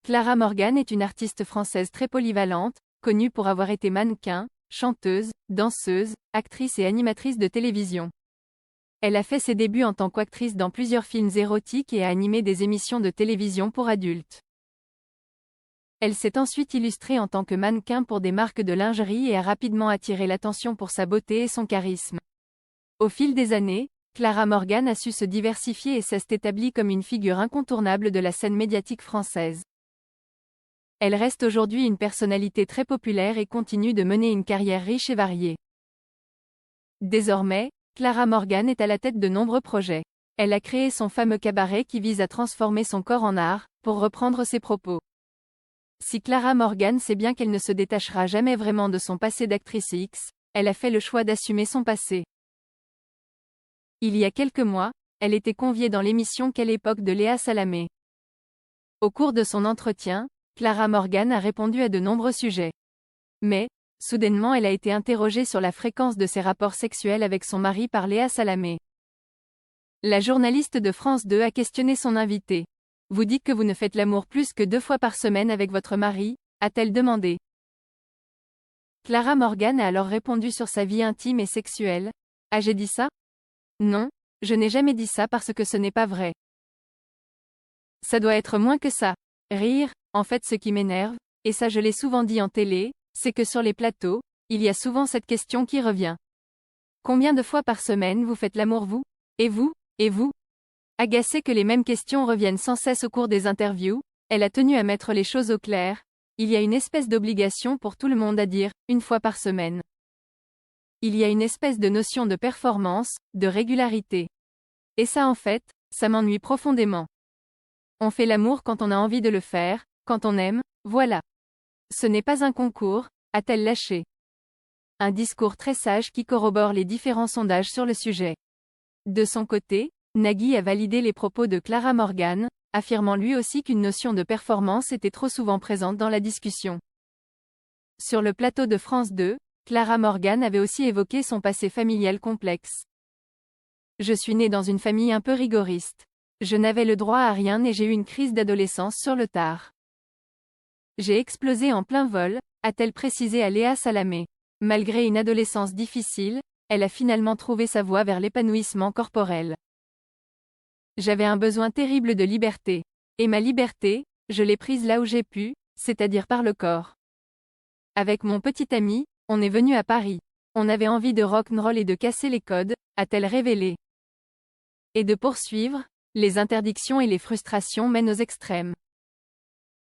Clara Morgan est une artiste française très polyvalente, connue pour avoir été mannequin, chanteuse, danseuse, actrice et animatrice de télévision. Elle a fait ses débuts en tant qu'actrice dans plusieurs films érotiques et a animé des émissions de télévision pour adultes. Elle s'est ensuite illustrée en tant que mannequin pour des marques de lingerie et a rapidement attiré l'attention pour sa beauté et son charisme. Au fil des années, Clara Morgan a su se diversifier et s'est établie comme une figure incontournable de la scène médiatique française. Elle reste aujourd'hui une personnalité très populaire et continue de mener une carrière riche et variée. Désormais, Clara Morgan est à la tête de nombreux projets. Elle a créé son fameux cabaret qui vise à transformer son corps en art, pour reprendre ses propos. Si Clara Morgan sait bien qu'elle ne se détachera jamais vraiment de son passé d'actrice X, elle a fait le choix d'assumer son passé. Il y a quelques mois, elle était conviée dans l'émission Quelle époque de Léa Salamé. Au cours de son entretien, Clara Morgan a répondu à de nombreux sujets. Mais, soudainement elle a été interrogée sur la fréquence de ses rapports sexuels avec son mari par Léa Salamé. La journaliste de France 2 a questionné son invitée. « Vous dites que vous ne faites l'amour plus que 2 fois par semaine avec votre mari ?» a-t-elle demandé. Clara Morgan a alors répondu sur sa vie intime et sexuelle. « Ah, j'ai dit ça ? Non, je n'ai jamais dit ça parce que ce n'est pas vrai. Ça doit être moins que ça. Rire, en fait ce qui m'énerve, et ça je l'ai souvent dit en télé, c'est que sur les plateaux, il y a souvent cette question qui revient. Combien de fois par semaine vous faites l'amour vous ? Et vous ? Et vous ? Agacée que les mêmes questions reviennent sans cesse au cours des interviews, elle a tenu à mettre les choses au clair. Il y a une espèce d'obligation pour tout le monde à dire « une fois par semaine ». Il y a une espèce de notion de performance, de régularité. Et ça en fait, ça m'ennuie profondément. On fait l'amour quand on a envie de le faire, quand on aime, voilà. Ce n'est pas un concours, a-t-elle lâché. Un discours très sage qui corrobore les différents sondages sur le sujet. De son côté, Nagui a validé les propos de Clara Morgan, affirmant lui aussi qu'une notion de performance était trop souvent présente dans la discussion. Sur le plateau de France 2, Clara Morgan avait aussi évoqué son passé familial complexe. « Je suis née dans une famille un peu rigoriste. Je n'avais le droit à rien et j'ai eu une crise d'adolescence sur le tard. J'ai explosé en plein vol », a-t-elle précisé à Léa Salamé. Malgré une adolescence difficile, elle a finalement trouvé sa voie vers l'épanouissement corporel. J'avais un besoin terrible de liberté. Et ma liberté, je l'ai prise là où j'ai pu, c'est-à-dire par le corps. Avec mon petit ami, on est venu à Paris. On avait envie de rock'n'roll et de casser les codes, a-t-elle révélé. Et de poursuivre, les interdictions et les frustrations mènent aux extrêmes.